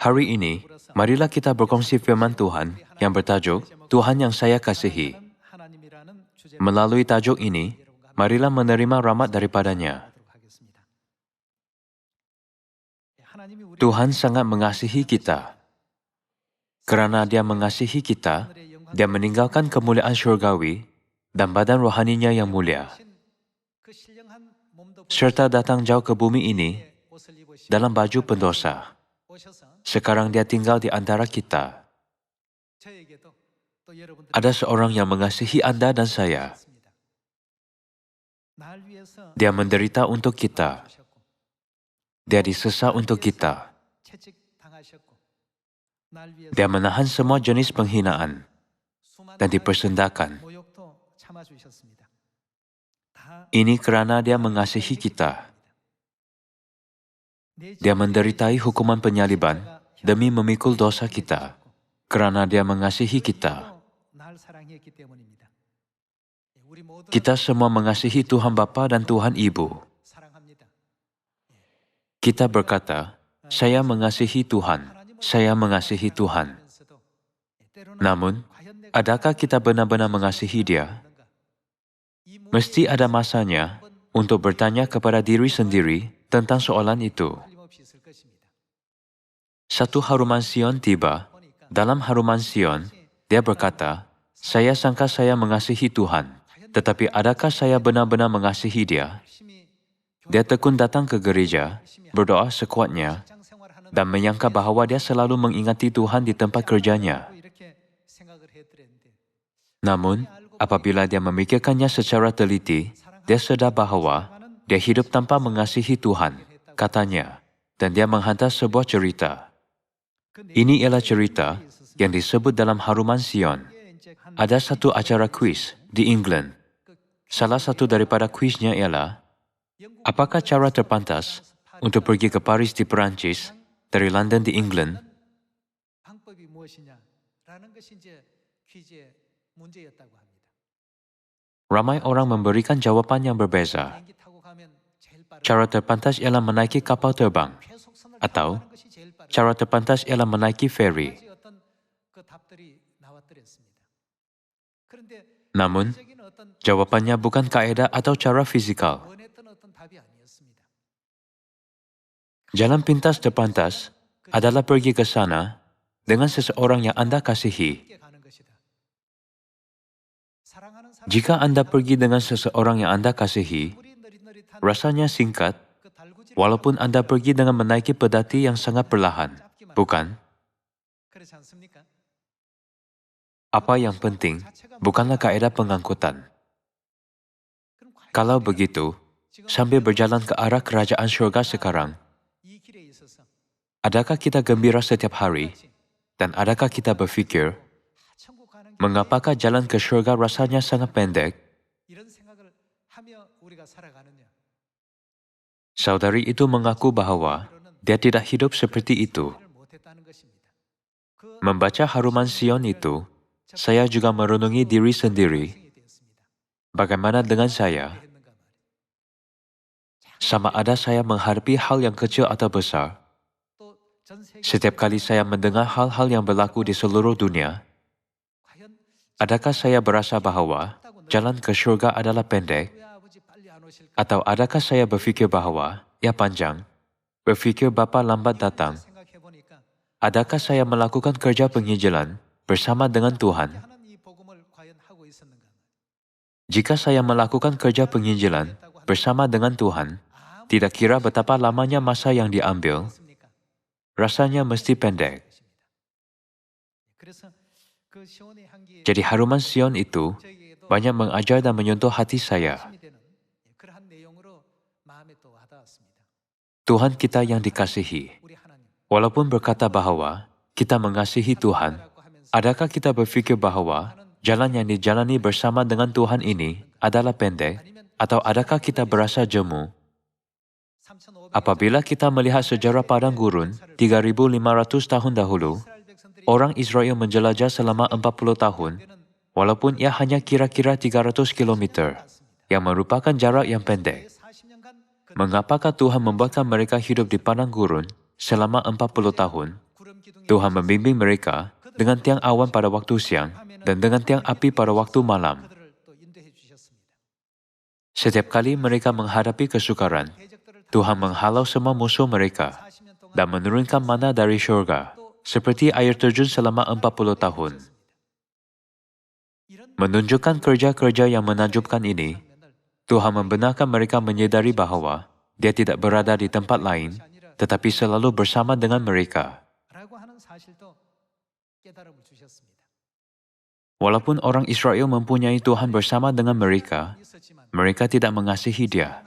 Hari ini, marilah kita berkongsi firman Tuhan yang bertajuk Tuhan yang saya kasihi. Melalui tajuk ini, marilah menerima rahmat daripadanya. Tuhan sangat mengasihi kita. Kerana Dia mengasihi kita, Dia meninggalkan kemuliaan syurgawi dan badan rohaninya yang mulia, serta datang jauh ke bumi ini dalam baju pendosa. Sekarang Dia tinggal di antara kita. Ada seorang yang mengasihi Anda dan saya. Dia menderita untuk kita. Dia disesat untuk kita. Dia menahan semua jenis penghinaan dan dipersendakan. Ini kerana Dia mengasihi kita. Dia menderitai hukuman penyaliban demi memikul dosa kita, kerana Dia mengasihi kita. Kita semua mengasihi Tuhan Bapa dan Tuhan Ibu. Kita berkata, saya mengasihi Tuhan, saya mengasihi Tuhan. Namun, adakah kita benar-benar mengasihi Dia? Mesti ada masanya untuk bertanya kepada diri sendiri tentang soalan itu. Satu haruman Sion tiba. Dalam haruman Sion, dia berkata, saya sangka saya mengasihi Tuhan, tetapi adakah saya benar-benar mengasihi Dia? Dia tekun datang ke gereja, berdoa sekuatnya, dan menyangka bahawa dia selalu mengingati Tuhan di tempat kerjanya. Namun, apabila dia memikirkannya secara teliti, dia sedar bahawa dia hidup tanpa mengasihi Tuhan, katanya, dan dia menghantar sebuah cerita. Ini ialah cerita yang disebut dalam haruman Sion. Ada satu acara kuis di England. Salah satu daripada kuisnya ialah, apakah cara terpantas untuk pergi ke Paris di Perancis dari London di England? Ramai orang memberikan jawapan yang berbeza. Cara terpantas ialah menaiki kapal terbang, atau cara terpantas ialah menaiki feri. Namun, jawapannya bukan kaedah atau cara fizikal. Jalan pintas terpantas adalah pergi ke sana dengan seseorang yang Anda kasihi. Jika Anda pergi dengan seseorang yang Anda kasihi, rasanya singkat, walaupun Anda pergi dengan menaiki pedati yang sangat perlahan, bukan? Apa yang penting bukanlah kaedah pengangkutan. Kalau begitu, sambil berjalan ke arah kerajaan syurga sekarang, adakah kita gembira setiap hari? Dan adakah kita berfikir, mengapakah jalan ke syurga rasanya sangat pendek? Saudari itu mengaku bahawa dia tidak hidup seperti itu. Membaca haruman Sion itu, saya juga merenungi diri sendiri. Bagaimana dengan saya? Sama ada saya menghadapi hal yang kecil atau besar. Setiap kali saya mendengar hal-hal yang berlaku di seluruh dunia, adakah saya berasa bahawa jalan ke syurga adalah pendek? Atau adakah saya berfikir bahawa ia panjang? Berfikir Bapa lambat datang? Adakah saya melakukan kerja penginjilan bersama dengan Tuhan? Jika saya melakukan kerja penginjilan bersama dengan Tuhan, tidak kira betapa lamanya masa yang diambil, rasanya mesti pendek. Jadi haruman Sion itu banyak mengajar dan menyentuh hati saya. Tuhan kita yang dikasihi, walaupun berkata bahawa kita mengasihi Tuhan, adakah kita berfikir bahawa jalan yang dijalani bersama dengan Tuhan ini adalah pendek, atau adakah kita berasa jemu? Apabila kita melihat sejarah padang gurun 3.500 tahun dahulu, orang Israel menjelajah selama 40 tahun, walaupun ia hanya kira-kira 300 km, yang merupakan jarak yang pendek. Mengapakah Tuhan membuatkan mereka hidup di padang gurun selama 40 tahun Tuhan membimbing mereka dengan tiang awan pada waktu siang dan dengan tiang api pada waktu malam. Setiap kali mereka menghadapi kesukaran, Tuhan menghalau semua musuh mereka dan menurunkan mana dari syurga, seperti air terjun selama 40 tahun. Menunjukkan kerja-kerja yang menakjubkan ini, Tuhan membenarkan mereka menyadari bahwa Dia tidak berada di tempat lain, tetapi selalu bersama dengan mereka. Walaupun orang Israel mempunyai Tuhan bersama dengan mereka, mereka tidak mengasihi Dia.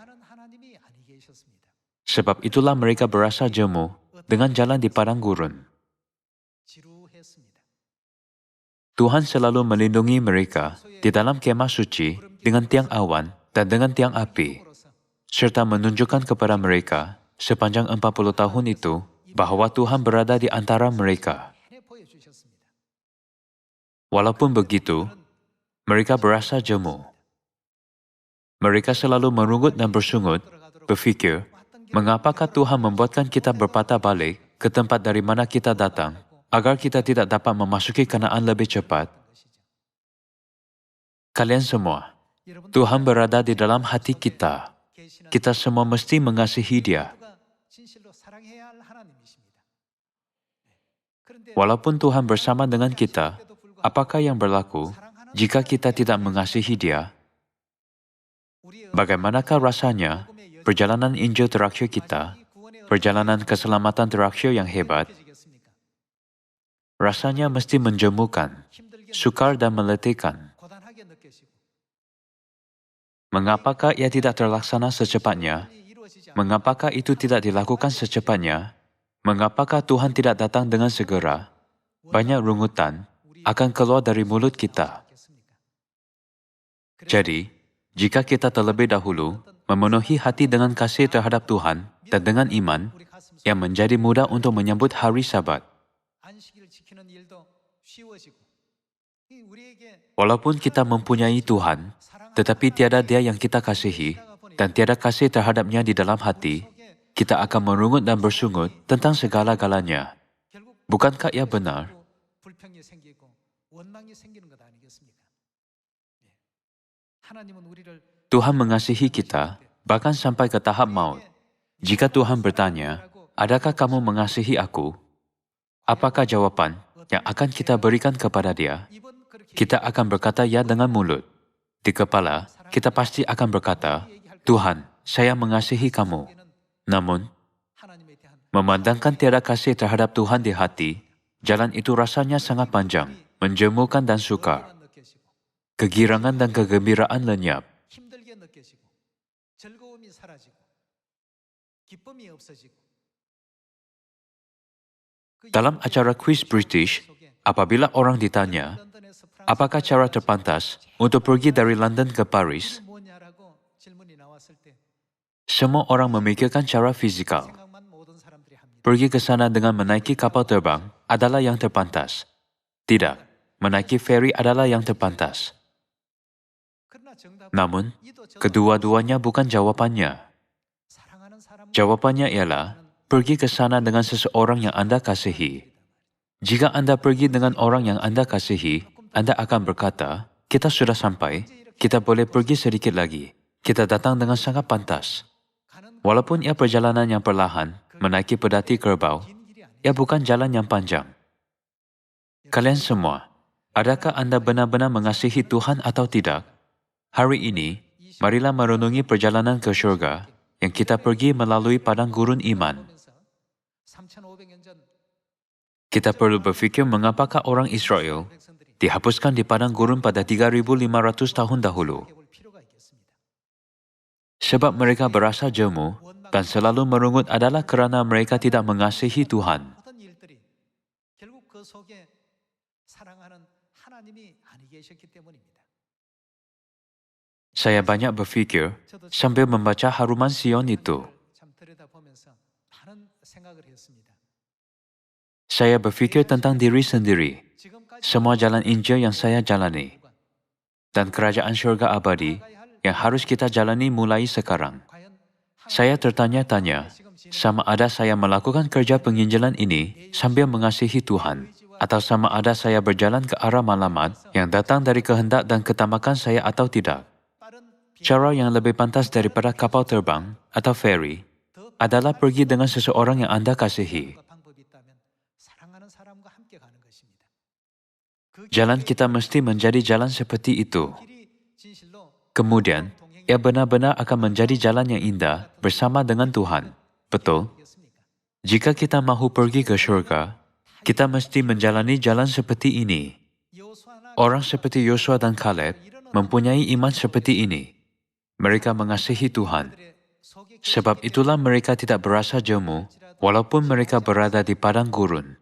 Sebab itulah mereka berasa jemu dengan jalan di padang gurun. Tuhan selalu melindungi mereka di dalam kemah suci dengan tiang awan dan dengan tiang api, serta menunjukkan kepada mereka sepanjang 40 tahun itu bahwa Tuhan berada di antara mereka. Walaupun begitu, mereka berasa jemu. Mereka selalu merungut dan bersungut, berfikir, mengapakah Tuhan membuatkan kita berpatah balik ke tempat dari mana kita datang, agar kita tidak dapat memasuki Kanaan lebih cepat? Kalian semua, Tuhan berada di dalam hati kita. Kita semua mesti mengasihi Dia. Walaupun Tuhan bersama dengan kita, apakah yang berlaku jika kita tidak mengasihi Dia? Bagaimanakah rasanya perjalanan Injil terakhir kita, perjalanan keselamatan terakhir yang hebat? Rasanya mesti menjemukan, sukar dan meletihkan. Mengapakah ia tidak terlaksana secepatnya? Mengapakah itu tidak dilakukan secepatnya? Mengapakah Tuhan tidak datang dengan segera? Banyak rungutan akan keluar dari mulut kita. Jadi, jika kita terlebih dahulu memenuhi hati dengan kasih terhadap Tuhan dan dengan iman, yang menjadi mudah untuk menyambut hari Sabat. Walaupun kita mempunyai Tuhan, tetapi tiada Dia yang kita kasihi, dan tiada kasih terhadapnya di dalam hati, kita akan merungut dan bersungut tentang segala-galanya. Bukankah ia benar? Tuhan mengasihi kita, bahkan sampai ke tahap maut. Jika Tuhan bertanya, adakah kamu mengasihi aku? Apakah jawaban yang akan kita berikan kepada Dia? Kita akan berkata ya dengan mulut. Di kepala, kita pasti akan berkata, Tuhan, saya mengasihi kamu. Namun, memandangkan tiada kasih terhadap Tuhan di hati, jalan itu rasanya sangat panjang, menjemukan dan sukar. Kegirangan dan kegembiraan lenyap. Dalam acara kuis British, apabila orang ditanya, apakah cara terpantas untuk pergi dari London ke Paris? Semua orang memikirkan cara fizikal. Pergi ke sana dengan menaiki kapal terbang adalah yang terpantas. Tidak, menaiki feri adalah yang terpantas. Namun, kedua-duanya bukan jawapannya. Jawapannya ialah, pergi ke sana dengan seseorang yang Anda kasihi. Jika Anda pergi dengan orang yang Anda kasihi, Anda akan berkata, kita sudah sampai, kita boleh pergi sedikit lagi. Kita datang dengan sangat pantas. Walaupun ia perjalanan yang perlahan, menaiki pedati kerbau, ia bukan jalan yang panjang. Kalian semua, adakah Anda benar-benar mengasihi Tuhan atau tidak? Hari ini, marilah merenungi perjalanan ke syurga yang kita pergi melalui padang gurun iman. Kita perlu berfikir mengapakah orang Israel dihapuskan di padang gurun pada 3.500 tahun dahulu. Sebab mereka berasa jemu dan selalu merungut adalah kerana mereka tidak mengasihi Tuhan. Saya banyak berfikir sambil membaca haruman Sion itu. Saya berfikir tentang diri sendiri, semua jalan Injil yang saya jalani, dan kerajaan syurga abadi yang harus kita jalani mulai sekarang. Saya tertanya-tanya, sama ada saya melakukan kerja penginjilan ini sambil mengasihi Tuhan, atau sama ada saya berjalan ke arah malamat yang datang dari kehendak dan ketamakan saya atau tidak. Cara yang lebih pantas daripada kapal terbang atau ferry adalah pergi dengan seseorang yang Anda kasihi. Jalan kita mesti menjadi jalan seperti itu. Kemudian, ia benar-benar akan menjadi jalan yang indah bersama dengan Tuhan. Betul? Jika kita mahu pergi ke syurga, kita mesti menjalani jalan seperti ini. Orang seperti Yosua dan Kaleb mempunyai iman seperti ini. Mereka mengasihi Tuhan. Sebab itulah mereka tidak berasa jemu, walaupun mereka berada di padang gurun.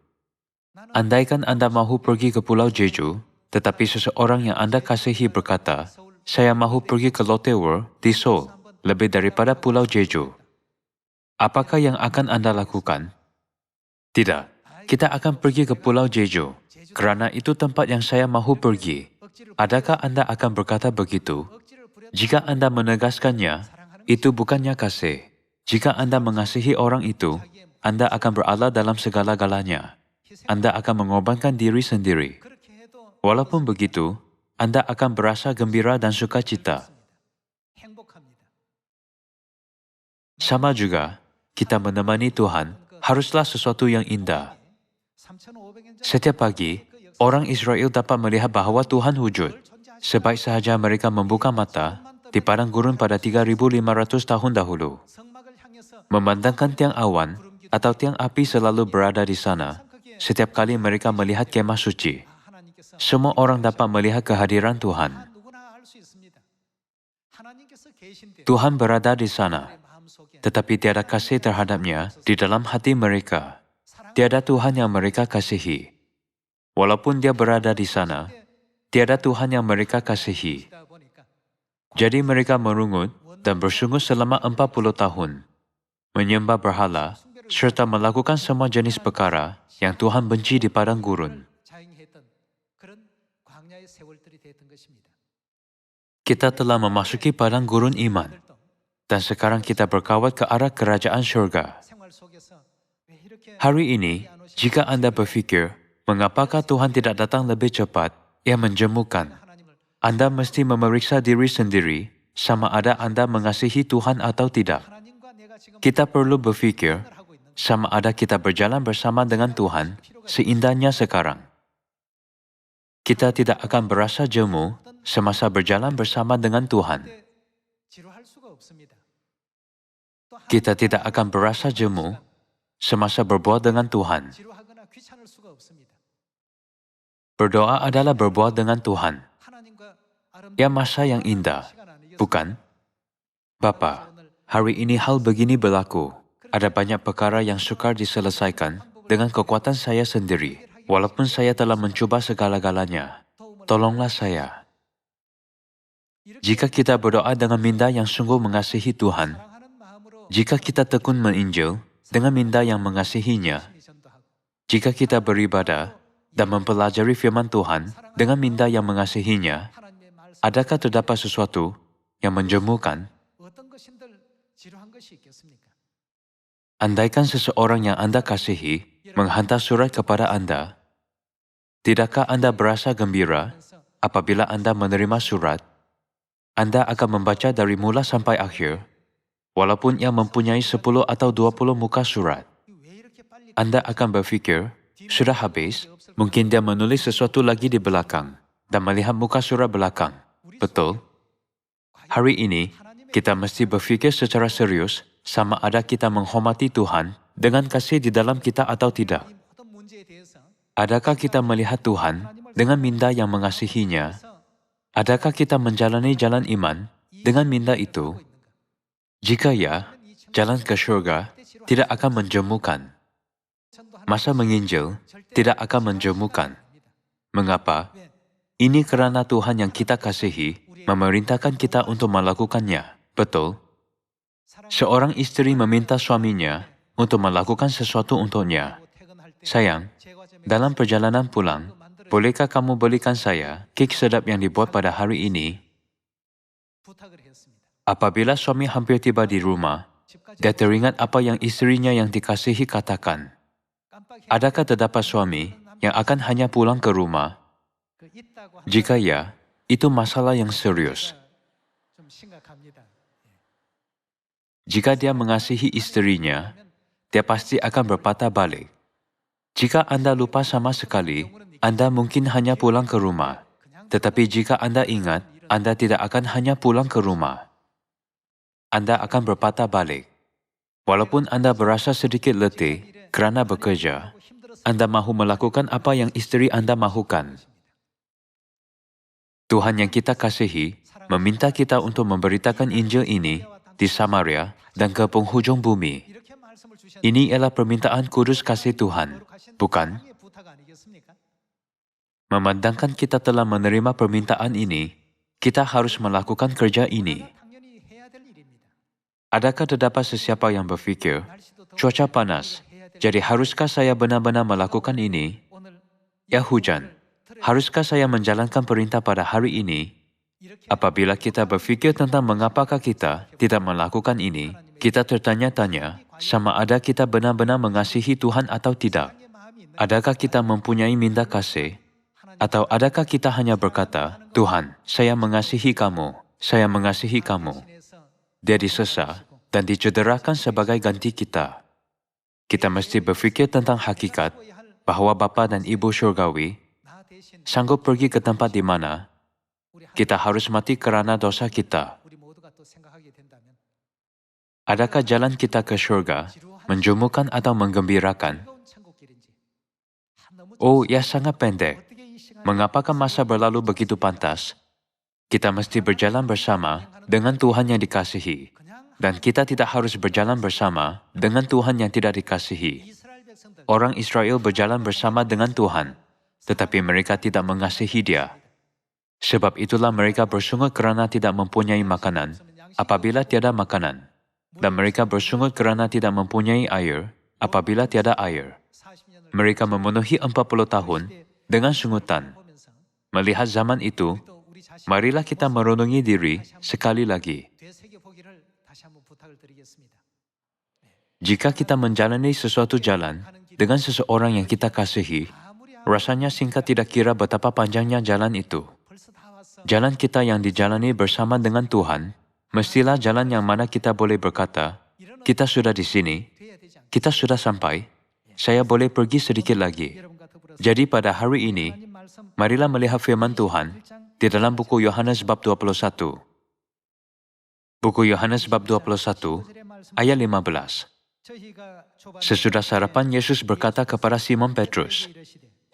Andaikan Anda mahu pergi ke Pulau Jeju, tetapi seseorang yang Anda kasihi berkata, "Saya mahu pergi ke Lotte World di Seoul, lebih daripada Pulau Jeju." Apakah yang akan Anda lakukan? Tidak, kita akan pergi ke Pulau Jeju, kerana itu tempat yang saya mahu pergi. Adakah Anda akan berkata begitu? Jika Anda menegaskannya, itu bukannya kasih. Jika Anda mengasihi orang itu, Anda akan berala dalam segala-galanya. Anda akan mengorbankan diri sendiri. Walaupun begitu, Anda akan berasa gembira dan sukacita. Sama juga, kita menemani Tuhan haruslah sesuatu yang indah. Setiap pagi, orang Israel dapat melihat bahawa Tuhan wujud. Sebaik sahaja mereka membuka mata di padang gurun pada 3.500 tahun dahulu. Memandangkan tiang awan atau tiang api selalu berada di sana, setiap kali mereka melihat kemah suci. Semua orang dapat melihat kehadiran Tuhan. Tuhan berada di sana, tetapi tiada kasih terhadapnya di dalam hati mereka. Tiada Tuhan yang mereka kasihi. Walaupun dia berada di sana, tiada Tuhan yang mereka kasihi. Jadi mereka merungut dan bersungguh selama 40 tahun, menyembah berhala, serta melakukan semua jenis perkara yang Tuhan benci di padang gurun. Kita telah memasuki padang gurun iman, dan sekarang kita berkawat ke arah kerajaan syurga. Hari ini, jika Anda berfikir, mengapakah Tuhan tidak datang lebih cepat, ia menjemukan. Anda mesti memeriksa diri sendiri, sama ada Anda mengasihi Tuhan atau tidak. Kita perlu berfikir, sama ada kita berjalan bersama dengan Tuhan, seindahnya sekarang. Kita tidak akan berasa jemu semasa berjalan bersama dengan Tuhan. Kita tidak akan berasa jemu semasa berbuat dengan Tuhan. Berdoa adalah berbuat dengan Tuhan. Ya, masa yang indah, bukan? Bapa, hari ini hal begini berlaku. Ada banyak perkara yang sukar diselesaikan dengan kekuatan saya sendiri, walaupun saya telah mencuba segala-galanya. Tolonglah saya. Jika kita berdoa dengan minda yang sungguh mengasihi Tuhan, jika kita tekun menginjil dengan minda yang mengasihinya, jika kita beribadah dan mempelajari firman Tuhan dengan minda yang mengasihinya, adakah terdapat sesuatu yang menjemukan? Andaikan seseorang yang Anda kasihi menghantar surat kepada Anda, tidakkah Anda berasa gembira apabila Anda menerima surat? Anda akan membaca dari mula sampai akhir, walaupun ia mempunyai 10 atau 20 muka surat. Anda akan berfikir, sudah habis, mungkin dia menulis sesuatu lagi di belakang dan melihat muka surat belakang. Betul? Hari ini, kita mesti berfikir secara serius sama ada kita menghormati Tuhan dengan kasih di dalam kita atau tidak. Adakah kita melihat Tuhan dengan minda yang mengasihinya? Adakah kita menjalani jalan iman dengan minda itu? Jika ya, jalan ke syurga tidak akan menjemukan. Masa menginjil tidak akan menjemukan. Mengapa? Ini kerana Tuhan yang kita kasihi memerintahkan kita untuk melakukannya. Betul? Seorang istri meminta suaminya untuk melakukan sesuatu untuknya. Sayang, dalam perjalanan pulang, bolehkah kamu belikan saya kek sedap yang dibuat pada hari ini? Apabila suami hampir tiba di rumah, Dia teringat apa yang istrinya yang dikasihi katakan. Adakah terdapat suami yang akan hanya pulang ke rumah? Jika ya, itu masalah yang serius. Jika dia mengasihi istrinya, dia pasti akan berpatah balik. Jika Anda lupa sama sekali, Anda mungkin hanya pulang ke rumah. Tetapi jika Anda ingat, Anda tidak akan hanya pulang ke rumah. Anda akan berpatah balik. Walaupun Anda berasa sedikit letih kerana bekerja, Anda mahu melakukan apa yang istri Anda mahukan. Tuhan yang kita kasihi meminta kita untuk memberitakan Injil ini di Samaria dan ke penghujung bumi. Ini ialah permintaan kudus kasih Tuhan, bukan? Memandangkan kita telah menerima permintaan ini, kita harus melakukan kerja ini. Adakah terdapat sesiapa yang berfikir, cuaca panas, jadi haruskah saya benar-benar melakukan ini? Ya hujan, haruskah saya menjalankan perintah pada hari ini? Apabila kita berfikir tentang mengapakah kita tidak melakukan ini, kita tertanya-tanya, sama ada kita benar-benar mengasihi Tuhan atau tidak? Adakah kita mempunyai minda kasih? Atau adakah kita hanya berkata, Tuhan, saya mengasihi kamu, saya mengasihi kamu. Dia disesat dan dicederakan sebagai ganti kita. Kita mesti berfikir tentang hakikat bahwa Bapa dan Ibu Syurgawi sanggup pergi ke tempat di mana kita harus mati kerana dosa kita. Adakah jalan kita ke syurga menjumukan atau menggembirakan? Oh, ya sangat pendek. Mengapakah masa berlalu begitu pantas? Kita mesti berjalan bersama dengan Tuhan yang dikasihi. Dan kita tidak harus berjalan bersama dengan Tuhan yang tidak dikasihi. Orang Israel berjalan bersama dengan Tuhan, tetapi mereka tidak mengasihi Dia. Sebab itulah mereka bersungut kerana tidak mempunyai makanan, apabila tiada makanan. Dan mereka bersungut kerana tidak mempunyai air, apabila tiada air. Mereka memenuhi 40 tahun dengan sungutan. Melihat zaman itu, marilah kita merenungi diri sekali lagi. Jika kita menjalani sesuatu jalan dengan seseorang yang kita kasihi, rasanya singkat tidak kira betapa panjangnya jalan itu. Jalan kita yang dijalani bersama dengan Tuhan, mestilah jalan yang mana kita boleh berkata, kita sudah di sini, kita sudah sampai, saya boleh pergi sedikit lagi. Jadi pada hari ini, marilah melihat firman Tuhan di dalam buku Yohanes bab 21. Buku Yohanes bab 21, ayat 15. Sesudah sarapan, Yesus berkata kepada Simon Petrus,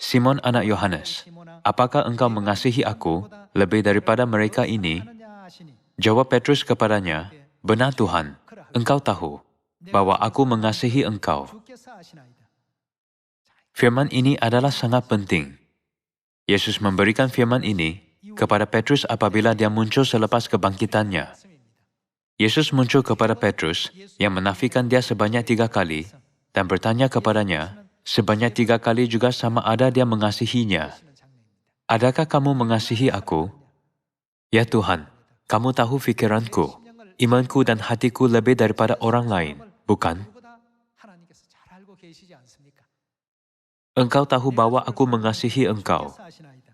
Simon anak Yohanes, apakah engkau mengasihi aku lebih daripada mereka ini? Jawab Petrus kepadanya, benar Tuhan, engkau tahu bahwa aku mengasihi engkau. Firman ini adalah sangat penting. Yesus memberikan firman ini kepada Petrus apabila dia muncul selepas kebangkitannya. Yesus muncul kepada Petrus yang menafikan dia sebanyak 3 kali dan bertanya kepadanya, sebanyak 3 kali juga sama ada dia mengasihinya. Adakah kamu mengasihi aku? Ya Tuhan, kamu tahu fikiranku, imanku dan hatiku lebih daripada orang lain, bukan? Engkau tahu bahwa aku mengasihi engkau.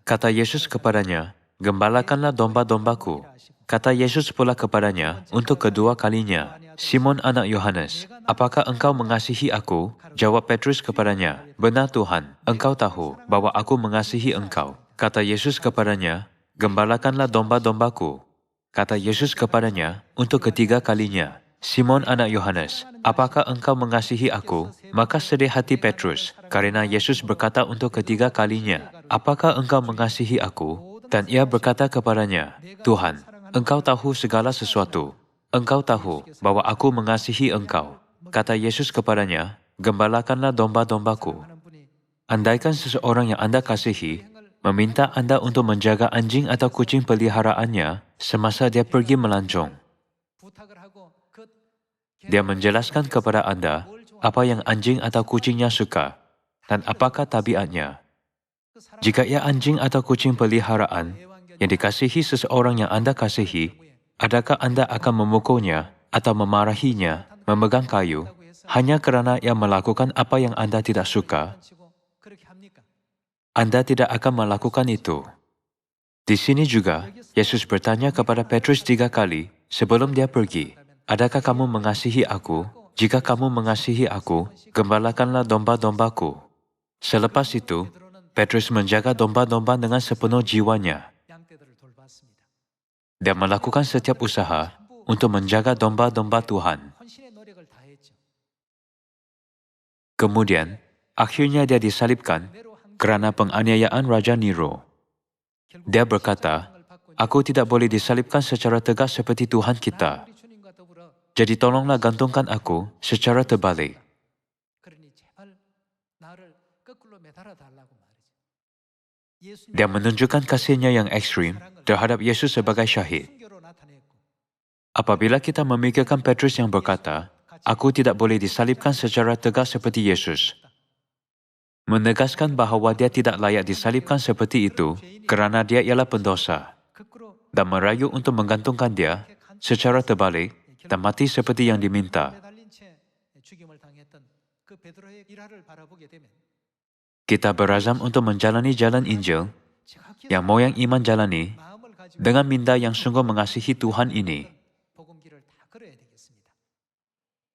Kata Yesus kepadanya, gembalakanlah domba-dombaku. Kata Yesus pula kepadanya untuk kedua kalinya, Simon anak Yohanes, apakah engkau mengasihi aku? Jawab Petrus kepadanya, benar Tuhan, engkau tahu bahwa aku mengasihi engkau. Kata Yesus kepadanya, gembalakanlah domba-dombaku. Kata Yesus kepadanya untuk ketiga kalinya, Simon anak Yohanes, apakah engkau mengasihi aku? Maka sedih hati Petrus, karena Yesus berkata untuk ketiga kalinya, apakah engkau mengasihi aku? Dan ia berkata kepadanya, Tuhan, engkau tahu segala sesuatu. Engkau tahu bahwa aku mengasihi engkau. Kata Yesus kepadanya, gembalakanlah domba-dombaku. Andaikan seseorang yang Anda kasihi meminta Anda untuk menjaga anjing atau kucing peliharaannya semasa dia pergi melancong. Dia menjelaskan kepada Anda apa yang anjing atau kucingnya suka dan apakah tabiatnya. Jika ia anjing atau kucing peliharaan yang dikasihi seseorang yang Anda kasihi, adakah Anda akan memukulnya atau memarahinya memegang kayu, hanya kerana ia melakukan apa yang Anda tidak suka, Anda tidak akan melakukan itu. Di sini juga, Yesus bertanya kepada Petrus 3 kali sebelum dia pergi, "Adakah kamu mengasihi aku? Jika kamu mengasihi aku, gembalakanlah domba-dombaku." Selepas itu, Petrus menjaga domba-domba dengan sepenuh jiwanya. Dia melakukan setiap usaha untuk menjaga domba-domba Tuhan. Kemudian, akhirnya dia disalibkan kerana penganiayaan Raja Nero. Dia berkata, "Aku tidak boleh disalibkan secara tegas seperti Tuhan kita. Jadi tolonglah gantungkan aku secara terbalik." Dia menunjukkan kasihnya yang ekstrim terhadap Yesus sebagai syahid. Apabila kita memikirkan Petrus yang berkata, "Aku tidak boleh disalibkan secara tegas seperti Yesus," menegaskan bahawa dia tidak layak disalibkan seperti itu kerana dia ialah pendosa, dan merayu untuk menggantungkan dia secara terbalik dan mati seperti yang diminta. Kita berazam untuk menjalani jalan Injil yang moyang iman jalani dengan minda yang sungguh mengasihi Tuhan ini.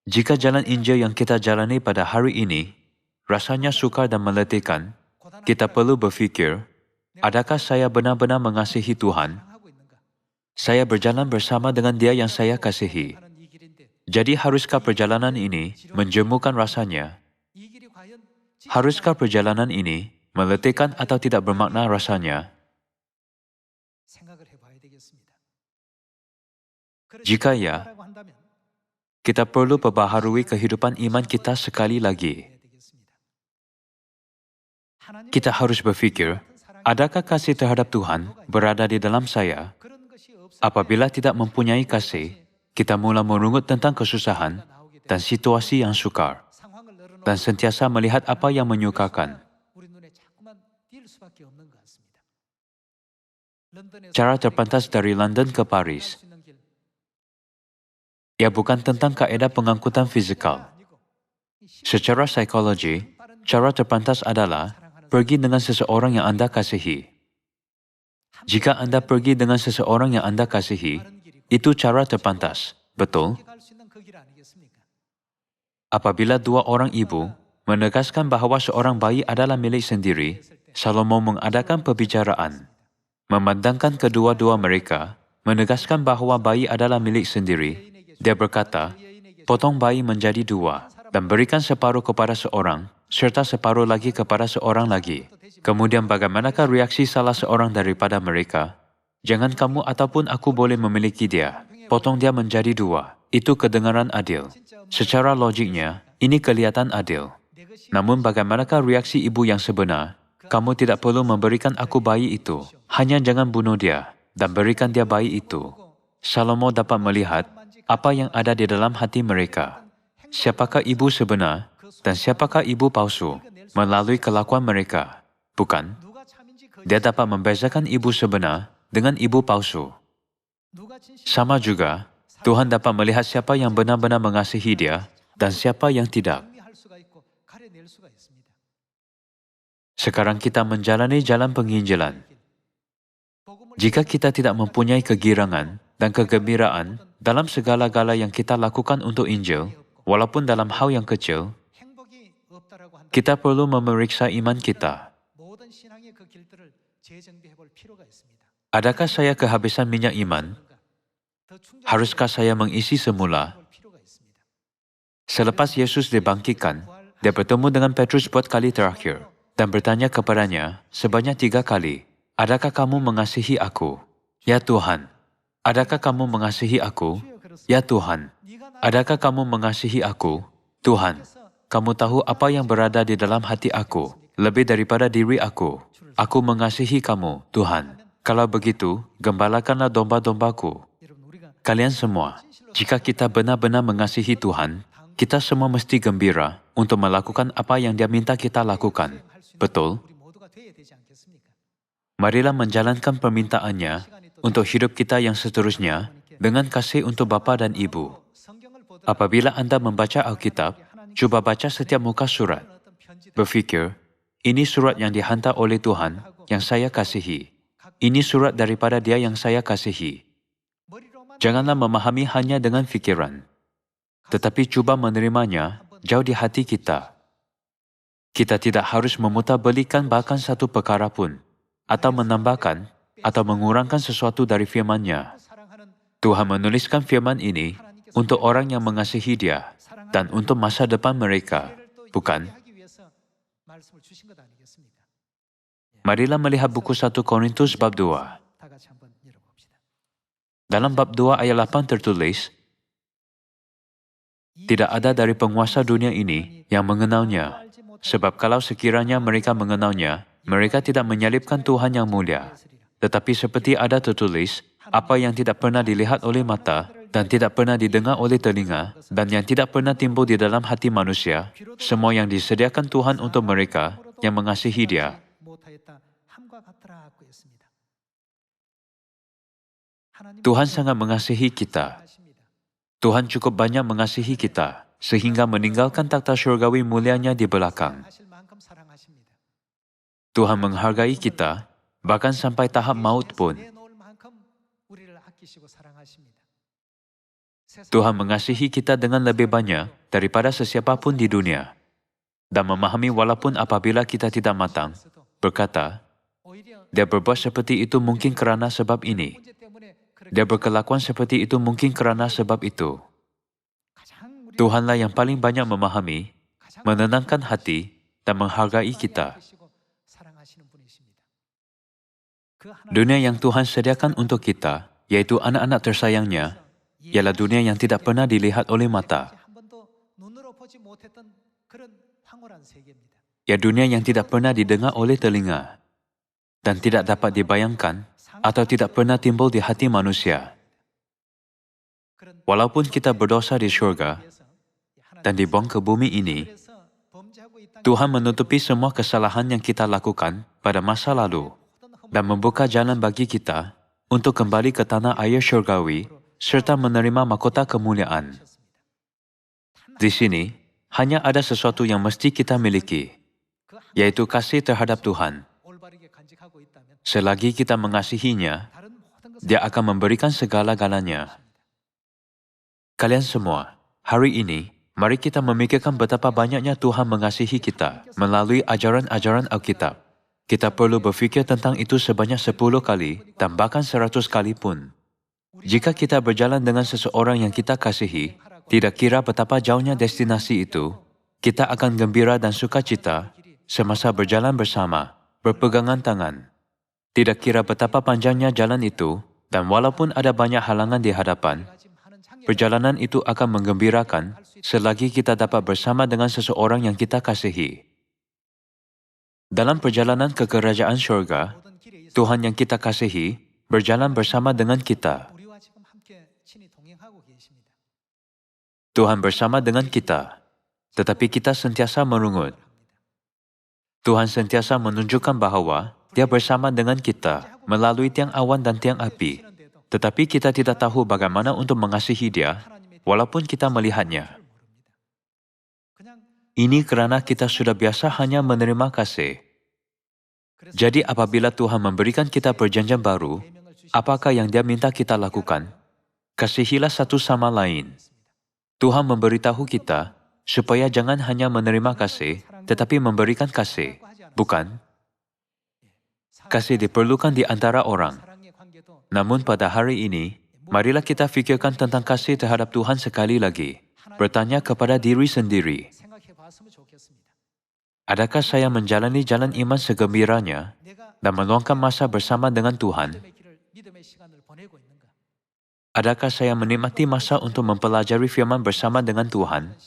Jika jalan Injil yang kita jalani pada hari ini rasanya sukar dan meletihkan, kita perlu berfikir, adakah saya benar-benar mengasihi Tuhan? Saya berjalan bersama dengan Dia yang saya kasihi. Jadi haruskah perjalanan ini menjemukan rasanya? Haruskah perjalanan ini meletihkan atau tidak bermakna rasanya? Jika ya, kita perlu perbaharui kehidupan iman kita sekali lagi. Kita harus berfikir, adakah kasih terhadap Tuhan berada di dalam saya? Apabila tidak mempunyai kasih, kita mula merungut tentang kesusahan dan situasi yang sukar, dan sentiasa melihat apa yang menyukakan. Cara terpantas dari London ke Paris. Ia bukan tentang kaedah pengangkutan fizikal. Secara psikologi, cara terpantas adalah pergi dengan seseorang yang Anda kasihi. Jika Anda pergi dengan seseorang yang Anda kasihi, itu cara terpantas, betul? Apabila dua orang ibu menegaskan bahawa seorang bayi adalah milik sendiri, Salomo mengadakan perbicaraan. Memandangkan kedua-dua mereka, menegaskan bahawa bayi adalah milik sendiri, dia berkata, "Potong bayi menjadi dua, dan berikan separuh kepada seorang, serta separuh lagi kepada seorang lagi." Kemudian bagaimanakah reaksi salah seorang daripada mereka? "Jangan kamu ataupun aku boleh memiliki dia. Potong dia menjadi dua." Itu kedengaran adil. Secara logiknya, ini kelihatan adil. Namun bagaimanakah reaksi ibu yang sebenar? "Kamu tidak perlu memberikan aku bayi itu. Hanya jangan bunuh dia, dan berikan dia bayi itu." Salomo dapat melihat apa yang ada di dalam hati mereka. Siapakah ibu sebenar dan siapakah ibu palsu melalui kelakuan mereka? Bukan? Dia dapat membezakan ibu sebenar dengan ibu palsu. Sama juga, Tuhan dapat melihat siapa yang benar-benar mengasihi Dia dan siapa yang tidak. Sekarang kita menjalani jalan penginjilan. Jika kita tidak mempunyai kegirangan dan kegembiraan dalam segala-gala yang kita lakukan untuk Injil, walaupun dalam hal yang kecil, kita perlu memeriksa iman kita. Adakah saya kehabisan minyak iman? Haruskah saya mengisi semula? Selepas Yesus dibangkitkan, dia bertemu dengan Petrus buat kali terakhir dan bertanya kepadanya sebanyak 3 kali, "Adakah kamu mengasihi aku?" "Ya Tuhan." "Adakah kamu mengasihi aku?" "Ya Tuhan." "Adakah kamu mengasihi aku?" "Tuhan, kamu tahu apa yang berada di dalam hati aku, lebih daripada diri aku. Aku mengasihi kamu, Tuhan. Kalau begitu, gembalakanlah domba-dombaku." Kalian semua, jika kita benar-benar mengasihi Tuhan, kita semua mesti gembira untuk melakukan apa yang Dia minta kita lakukan. Betul? Marilah menjalankan permintaannya untuk hidup kita yang seterusnya dengan kasih untuk bapa dan ibu. Apabila Anda membaca Alkitab, coba baca setiap muka surat. Berfikir, ini surat yang dihantar oleh Tuhan yang saya kasihi. Ini surat daripada Dia yang saya kasihi. Janganlah memahami hanya dengan fikiran, tetapi cuba menerimanya jauh di hati kita. Kita tidak harus memutarbalikan bahkan satu perkara pun, atau menambahkan atau mengurangkan sesuatu dari firman-Nya. Tuhan menuliskan firman ini untuk orang yang mengasihi Dia dan untuk masa depan mereka, bukan? Marilah melihat buku 1 Korintus bab 2. Dalam bab 2 ayat 8 tertulis, tidak ada dari penguasa dunia ini yang mengenalnya, sebab kalau sekiranya mereka mengenalnya, mereka tidak menyalibkan Tuhan yang mulia. Tetapi seperti ada tertulis, apa yang tidak pernah dilihat oleh mata, dan tidak pernah didengar oleh telinga, dan yang tidak pernah timbul di dalam hati manusia, semua yang disediakan Tuhan untuk mereka yang mengasihi Dia. Tuhan sangat mengasihi kita. Tuhan cukup banyak mengasihi kita, sehingga meninggalkan takhta syurgawi mulianya di belakang. Tuhan menghargai kita, bahkan sampai tahap maut pun. Tuhan mengasihi kita dengan lebih banyak daripada sesiapa pun di dunia. Dan memahami walaupun apabila kita tidak matang, berkata, Dia berbuat seperti itu mungkin kerana sebab ini. Dia berkelakuan seperti itu mungkin kerana sebab itu. Tuhanlah yang paling banyak memahami, menenangkan hati, dan menghargai kita. Dunia yang Tuhan sediakan untuk kita, yaitu anak-anak tersayangnya, ialah dunia yang tidak pernah dilihat oleh mata. Ya dunia yang tidak pernah didengar oleh telinga, dan tidak dapat dibayangkan atau tidak pernah timbul di hati manusia. Walaupun kita berdosa di syurga dan dibuang ke bumi ini, Tuhan menutupi semua kesalahan yang kita lakukan pada masa lalu dan membuka jalan bagi kita untuk kembali ke tanah air syurgawi serta menerima mahkota kemuliaan. Di sini, hanya ada sesuatu yang mesti kita miliki, yaitu kasih terhadap Tuhan. Selagi kita mengasihinya, Dia akan memberikan segala-galanya. Kalian semua, hari ini, mari kita memikirkan betapa banyaknya Tuhan mengasihi kita melalui ajaran-ajaran Alkitab. Kita perlu berfikir tentang itu sebanyak 10 kali dan bahkan 100 kali pun. Jika kita berjalan dengan seseorang yang kita kasihi, tidak kira betapa jauhnya destinasi itu, kita akan gembira dan sukacita semasa berjalan bersama, berpegangan tangan. Tidak kira betapa panjangnya jalan itu, dan walaupun ada banyak halangan di hadapan, perjalanan itu akan menggembirakan selagi kita dapat bersama dengan seseorang yang kita kasihi. Dalam perjalanan ke kerajaan syurga, Tuhan yang kita kasihi berjalan bersama dengan kita. Tuhan bersama dengan kita, tetapi kita sentiasa merungut. Tuhan sentiasa menunjukkan bahawa Dia bersama dengan kita melalui tiang awan dan tiang api, tetapi kita tidak tahu bagaimana untuk mengasihi Dia walaupun kita melihatnya. Ini kerana kita sudah biasa hanya menerima kasih. Jadi apabila Tuhan memberikan kita perjanjian baru, apakah yang Dia minta kita lakukan? Kasihilah satu sama lain. Tuhan memberitahu kita supaya jangan hanya menerima kasih, tetapi memberikan kasih, bukan? Kasih diperlukan di antara orang. Namun pada hari ini, marilah kita fikirkan tentang kasih terhadap Tuhan sekali lagi. Bertanya kepada diri sendiri, adakah saya menjalani jalan iman segembiranya dan meluangkan masa bersama dengan Tuhan? Adakah saya menikmati masa untuk mempelajari firman bersama dengan Tuhan?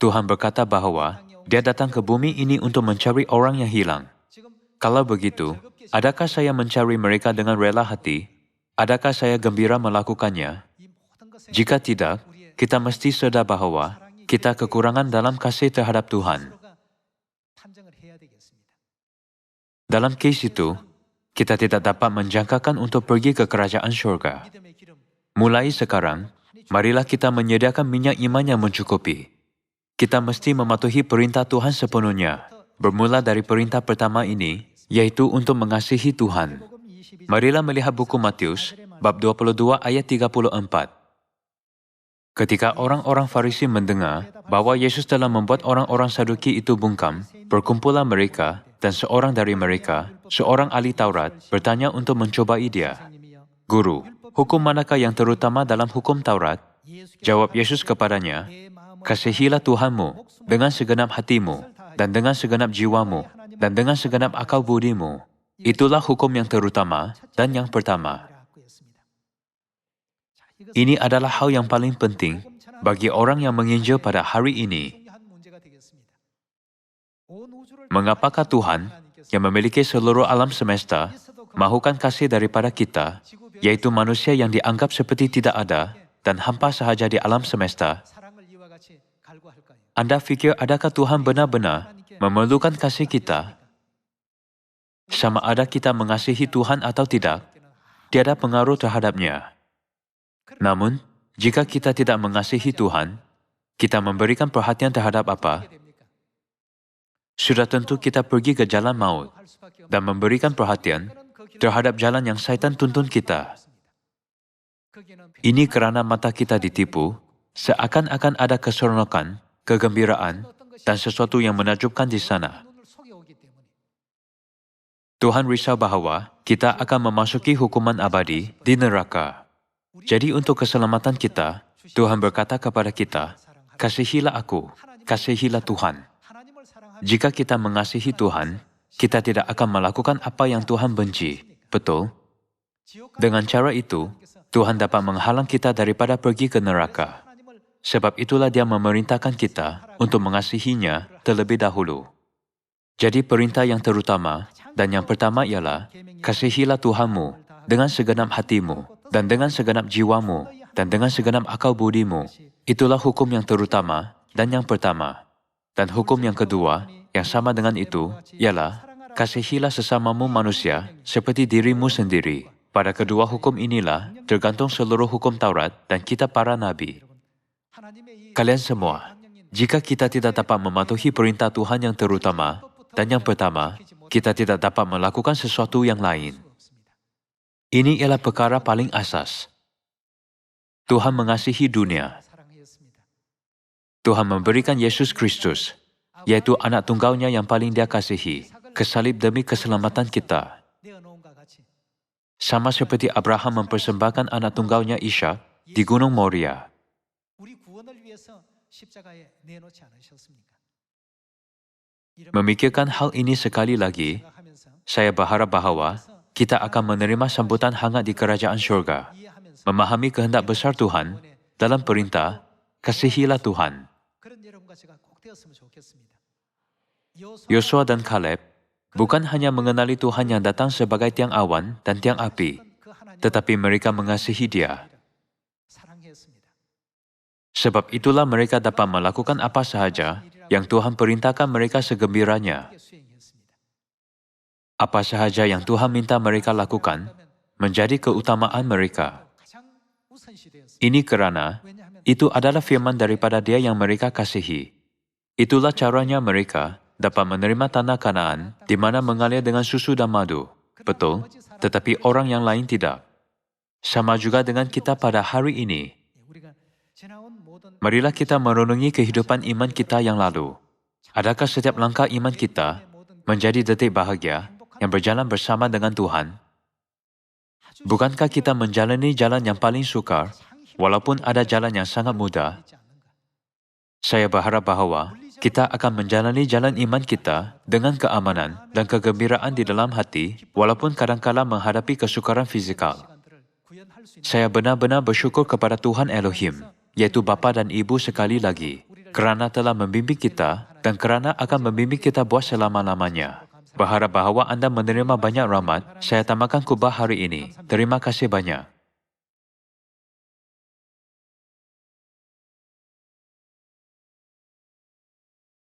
Tuhan berkata bahawa Dia datang ke bumi ini untuk mencari orang yang hilang. Kalau begitu, adakah saya mencari mereka dengan rela hati? Adakah saya gembira melakukannya? Jika tidak, kita mesti sedar bahawa kita kekurangan dalam kasih terhadap Tuhan. Dalam kes itu, kita tidak dapat menjangkakan untuk pergi ke kerajaan syurga. Mulai sekarang, marilah kita menyediakan minyak iman yang mencukupi. Kita mesti mematuhi perintah Tuhan sepenuhnya, bermula dari perintah pertama ini, yaitu untuk mengasihi Tuhan. Marilah melihat buku Matius, bab 22 ayat 34. Ketika orang-orang Farisi mendengar bahwa Yesus telah membuat orang-orang Saduki itu bungkam, perkumpulan mereka dan seorang dari mereka, seorang ahli Taurat, bertanya untuk mencobai dia. Guru, hukum manakah yang terutama dalam hukum Taurat? Jawab Yesus kepadanya, kasihilah Tuhanmu dengan segenap hatimu, dan dengan segenap jiwamu, dan dengan segenap akal budimu. Itulah hukum yang terutama dan yang pertama. Ini adalah hal yang paling penting bagi orang yang menginjil pada hari ini. Mengapakah Tuhan, yang memiliki seluruh alam semesta, mahukan kasih daripada kita, yaitu manusia yang dianggap seperti tidak ada dan hampa sahaja di alam semesta? Anda fikir adakah Tuhan benar-benar memerlukan kasih kita? Sama ada kita mengasihi Tuhan atau tidak, tiada pengaruh terhadapnya. Namun, jika kita tidak mengasihi Tuhan, kita memberikan perhatian terhadap apa? Sudah tentu kita pergi ke jalan maut dan memberikan perhatian terhadap jalan yang syaitan tuntun kita. Ini kerana mata kita ditipu, seakan-akan ada keseronokan, kegembiraan, dan sesuatu yang menakjubkan di sana. Tuhan risau bahawa kita akan memasuki hukuman abadi di neraka. Jadi untuk keselamatan kita, Tuhan berkata kepada kita, kasihilah aku, kasihilah Tuhan. Jika kita mengasihi Tuhan, kita tidak akan melakukan apa yang Tuhan benci. Betul? Dengan cara itu, Tuhan dapat menghalang kita daripada pergi ke neraka. Sebab itulah Dia memerintahkan kita untuk mengasihinya terlebih dahulu. Jadi perintah yang terutama dan yang pertama ialah, kasihilah Tuhanmu dengan segenap hatimu, dan dengan segenap jiwamu, dan dengan segenap akal budimu. Itulah hukum yang terutama dan yang pertama. Dan hukum yang kedua, yang sama dengan itu, ialah, kasihilah sesamamu manusia seperti dirimu sendiri. Pada kedua hukum inilah tergantung seluruh hukum Taurat dan kitab para nabi. Kalian semua, jika kita tidak dapat mematuhi perintah Tuhan yang terutama dan yang pertama, kita tidak dapat melakukan sesuatu yang lain. Ini ialah perkara paling asas. Tuhan mengasihi dunia. Tuhan memberikan Yesus Kristus, yaitu anak tunggalnya yang paling Dia kasihi, ke salib demi keselamatan kita. Sama seperti Abraham mempersembahkan anak tunggalnya Ishak di Gunung Moria. Memikirkan hal ini sekali lagi, saya berharap bahawa kita akan menerima sambutan hangat di kerajaan syurga, memahami kehendak besar Tuhan dalam perintah, kasihilah Tuhan. Yosua dan Kaleb bukan hanya mengenali Tuhan yang datang sebagai tiang awan dan tiang api, tetapi mereka mengasihi Dia. Sebab itulah mereka dapat melakukan apa sahaja yang Tuhan perintahkan mereka segembiranya. Apa sahaja yang Tuhan minta mereka lakukan menjadi keutamaan mereka. Ini kerana itu adalah firman daripada Dia yang mereka kasihi. Itulah caranya mereka dapat menerima tanah Kanaan di mana mengalir dengan susu dan madu. Betul, tetapi orang yang lain tidak. Sama juga dengan kita pada hari ini. Marilah kita merenungi kehidupan iman kita yang lalu. Adakah setiap langkah iman kita menjadi detik bahagia yang berjalan bersama dengan Tuhan? Bukankah kita menjalani jalan yang paling sukar, walaupun ada jalan yang sangat mudah? Saya berharap bahawa kita akan menjalani jalan iman kita dengan keamanan dan kegembiraan di dalam hati, walaupun kadang-kala menghadapi kesukaran fizikal. Saya benar-benar bersyukur kepada Tuhan Elohim, yaitu Bapa dan Ibu sekali lagi, kerana telah membimbing kita dan kerana akan membimbing kita buat selama-lamanya. Berharap bahawa anda menerima banyak rahmat, saya tamatkan khutbah hari ini. Terima kasih banyak.